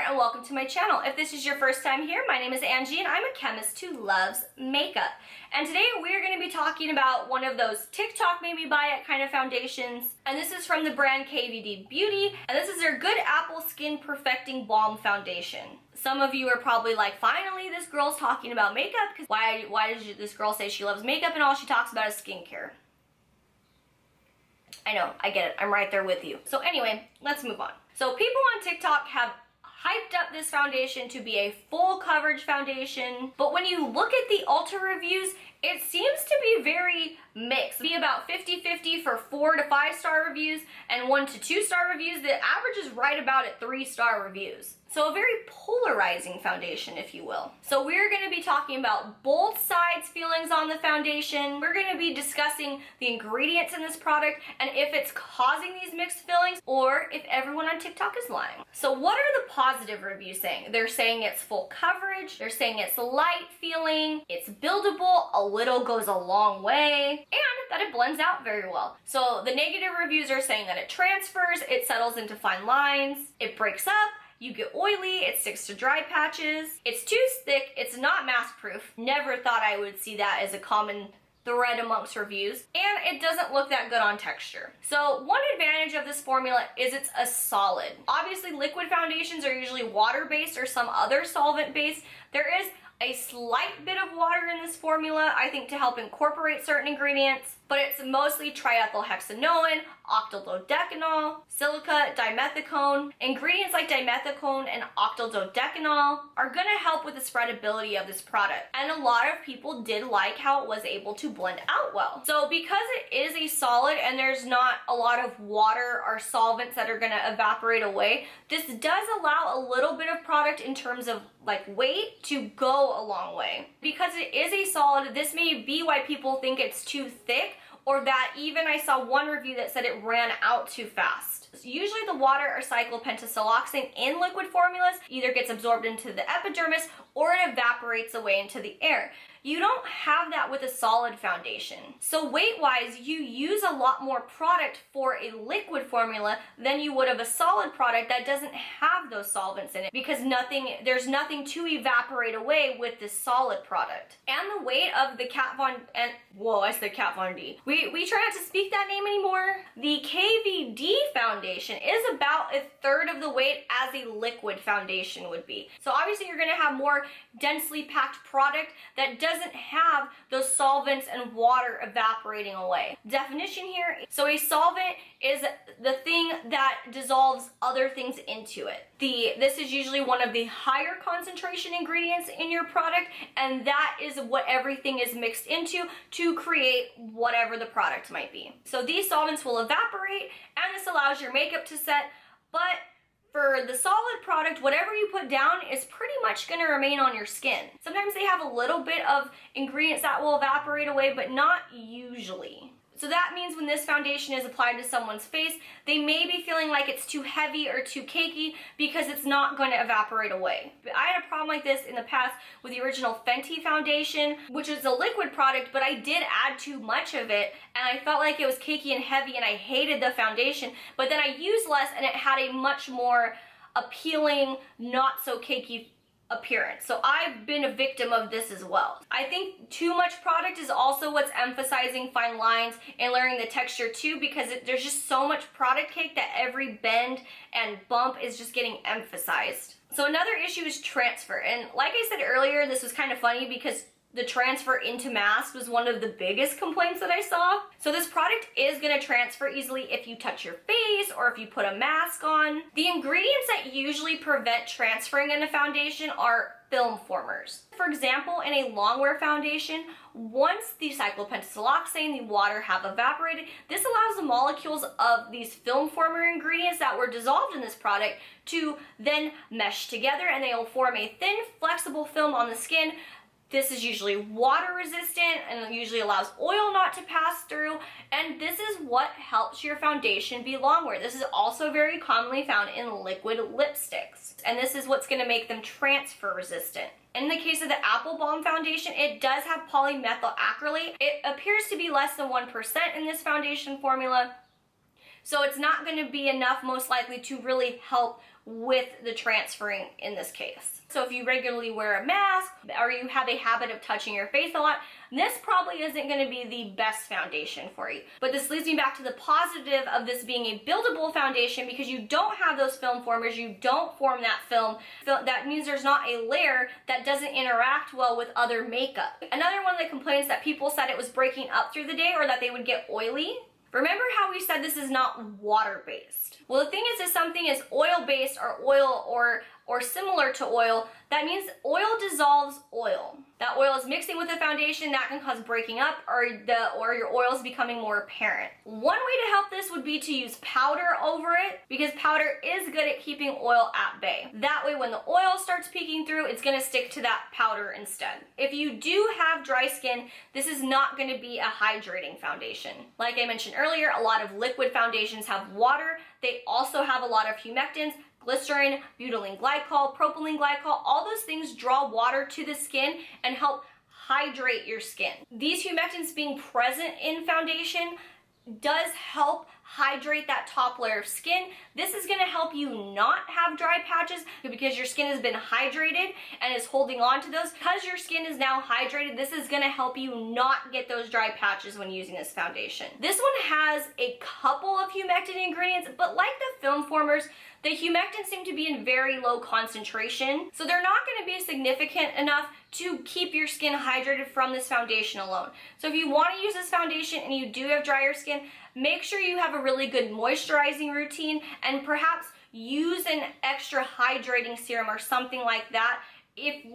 and welcome to my channel. If this is your first time here, my name is Angie and I'm a chemist who loves makeup. And today we're going to be talking about one of those TikTok made me buy it kind of foundations. And this is from the brand KVD Beauty. And this is their Good Apple Skin Perfecting Balm Foundation. Some of you are probably like, finally this girl's talking about makeup, because why does this girl say she loves makeup and all she talks about is skincare? I know, I get it. I'm right there with you. So anyway, let's move on. So people on TikTok have hyped up this foundation to be a full coverage foundation, but when you look at the Ulta reviews, it seems to be very mixed. Be about 50-50 for 4 to 5 star reviews and 1 to 2 star reviews. The average is right about at 3 star reviews. So a very polarizing foundation, if you will. So we're going to be talking about both sides feelings on the foundation. We're going to be discussing the ingredients in this product and if it's causing these mixed feelings or if everyone on TikTok is lying. So what are the positive reviews saying? They're saying it's full coverage, they're saying it's light feeling, it's buildable, a little goes a long way, and that it blends out very well. So the negative reviews are saying that it transfers, it settles into fine lines, it breaks up, you get oily, it sticks to dry patches, it's too thick, it's not mask proof. Never thought I would see that as a common thread amongst reviews, and it doesn't look that good on texture. So one advantage of this formula is it's a solid. Obviously liquid foundations are usually water-based or some other solvent-based. There is a slight bit of water in this formula, I think, to help incorporate certain ingredients, but it's mostly triethylhexanoate, octyldodecanol, silica, dimethicone. Ingredients like dimethicone and octyldodecanol are gonna help with the spreadability of this product. And a lot of people did like how it was able to blend out well. So because it is a solid and there's not a lot of water or solvents that are gonna evaporate away, this does allow a little bit of product in terms of like weight to go a long way. Because it is a solid, this may be why people think it's too thick, or that even I saw one review that said it ran out too fast. Usually the water or cyclopentasiloxane in liquid formulas either gets absorbed into the epidermis or it evaporates away into the air. You don't have that with a solid foundation. So weight-wise, you use a lot more product for a liquid formula than you would of a solid product that doesn't have those solvents in it, because there's nothing to evaporate away with this solid product. And the weight of the Kat Von D. We try not to speak that name anymore. The KVD foundation is about 1/3 of the weight as a liquid foundation would be. So obviously you're gonna have more densely packed product that doesn't have those solvents and water evaporating away. Definition here, so a solvent is the thing that dissolves other things into it. This is usually one of the higher concentration ingredients in your product, and that is what everything is mixed into to create whatever the product might be. So these solvents will evaporate, and this allows your makeup to set, but for the solid product, whatever you put down is pretty much going to remain on your skin. Sometimes they have a little bit of ingredients that will evaporate away, but not usually. So that means when this foundation is applied to someone's face, they may be feeling like it's too heavy or too cakey because it's not going to evaporate away. But I had a problem like this in the past with the original Fenty foundation, which is a liquid product, but I did add too much of it and I felt like it was cakey and heavy and I hated the foundation. But then I used less and it had a much more appealing, not so cakey appearance. So I've been a victim of this as well. I think too much product is also what's emphasizing fine lines and layering the texture too, because there's just so much product cake that every bend and bump is just getting emphasized. So another issue is transfer. And like I said earlier, this was kind of funny because the transfer into mask was one of the biggest complaints that I saw. So this product is going to transfer easily if you touch your face or if you put a mask on. The ingredients that usually prevent transferring in a foundation are film formers. For example, in a long wear foundation, once the cyclopentasiloxane, the water have evaporated, this allows the molecules of these film former ingredients that were dissolved in this product to then mesh together and they will form a thin, flexible film on the skin. This is usually water resistant and usually allows oil not to pass through, and this is what helps your foundation be long wear. This is also very commonly found in liquid lipsticks, and this is what's going to make them transfer resistant. In the case of the Apple Balm foundation, it does have polymethyl acrylate. It appears to be less than 1% in this foundation formula. So it's not going to be enough, most likely, to really help with the transferring in this case. So if you regularly wear a mask or you have a habit of touching your face a lot, this probably isn't going to be the best foundation for you. But this leads me back to the positive of this being a buildable foundation, because you don't have those film formers, you don't form that film. That means there's not a layer that doesn't interact well with other makeup. Another one of the complaints that people said it was breaking up through the day or that they would get oily. Remember how we said this is not water-based? Well, the thing is, if something is oil-based or oil or similar to oil, that means oil dissolves oil. That oil is mixing with the foundation, that can cause breaking up or your oil is becoming more apparent. One way to help this would be to use powder over it, because powder is good at keeping oil at bay. That way when the oil starts peeking through, it's gonna stick to that powder instead. If you do have dry skin, this is not gonna be a hydrating foundation. Like I mentioned earlier, a lot of liquid foundations have water. They also have a lot of humectants, glycerin, butylene glycol, propylene glycol. All those things draw water to the skin and help hydrate your skin. These humectants being present in foundation does help hydrate that top layer of skin. This is going to help you not have dry patches because your skin has been hydrated and is holding on to those. Because your skin is now hydrated, this is going to help you not get those dry patches when using this foundation. This one has a couple of humectant ingredients, but like the film formers, the humectants seem to be in very low concentration, so they're not going to be significant enough to keep your skin hydrated from this foundation alone. So if you want to use this foundation and you do have drier skin, make sure you have a really good moisturizing routine and perhaps use an extra hydrating serum or something like that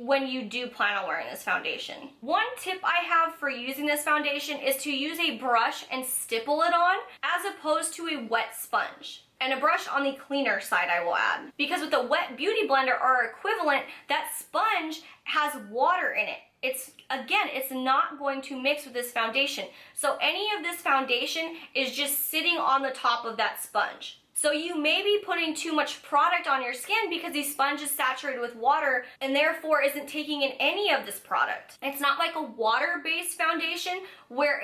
when you do plan on wearing this foundation. One tip I have for using this foundation is to use a brush and stipple it on as opposed to a wet sponge. And a brush on the cleaner side, I will add. Because with the wet beauty blender or equivalent, that sponge has water in it. It's not going to mix with this foundation. So any of this foundation is just sitting on the top of that sponge. So you may be putting too much product on your skin because the sponge is saturated with water and therefore isn't taking in any of this product. It's not like a water-based foundation where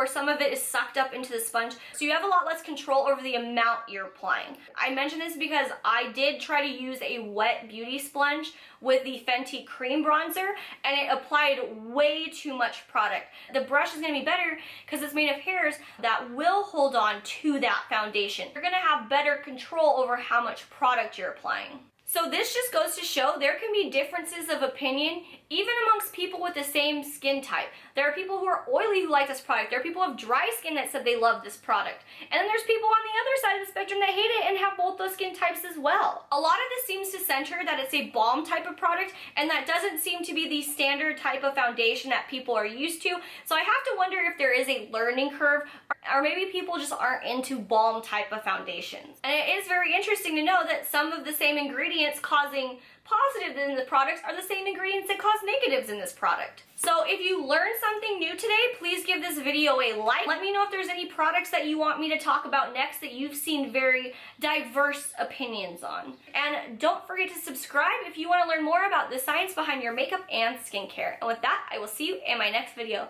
some of it is sucked up into the sponge. So you have a lot less control over the amount you're applying. I mention this because I did try to use a wet beauty sponge with the Fenty cream bronzer and it applied way too much product. The brush is going to be better because it's made of hairs that will hold on to that foundation. You're going to have better control over how much product you're applying. So this just goes to show there can be differences of opinion even amongst people with the same skin type. There are people who are oily who like this product. There are people who have dry skin that said they love this product. And then there's people on the other side of the spectrum that hate it and have both those skin types as well. A lot of this seems to center that it's a balm type of product, and that doesn't seem to be the standard type of foundation that people are used to. So I have to wonder if there is a learning curve, or maybe people just aren't into balm type of foundations. And it is very interesting to know that some of the same ingredients causing positives in the products are the same ingredients that cause negatives in this product. So if you learned something new today, please give this video a like. Let me know if there's any products that you want me to talk about next that you've seen very diverse opinions on. And don't forget to subscribe if you want to learn more about the science behind your makeup and skincare. And with that, I will see you in my next video.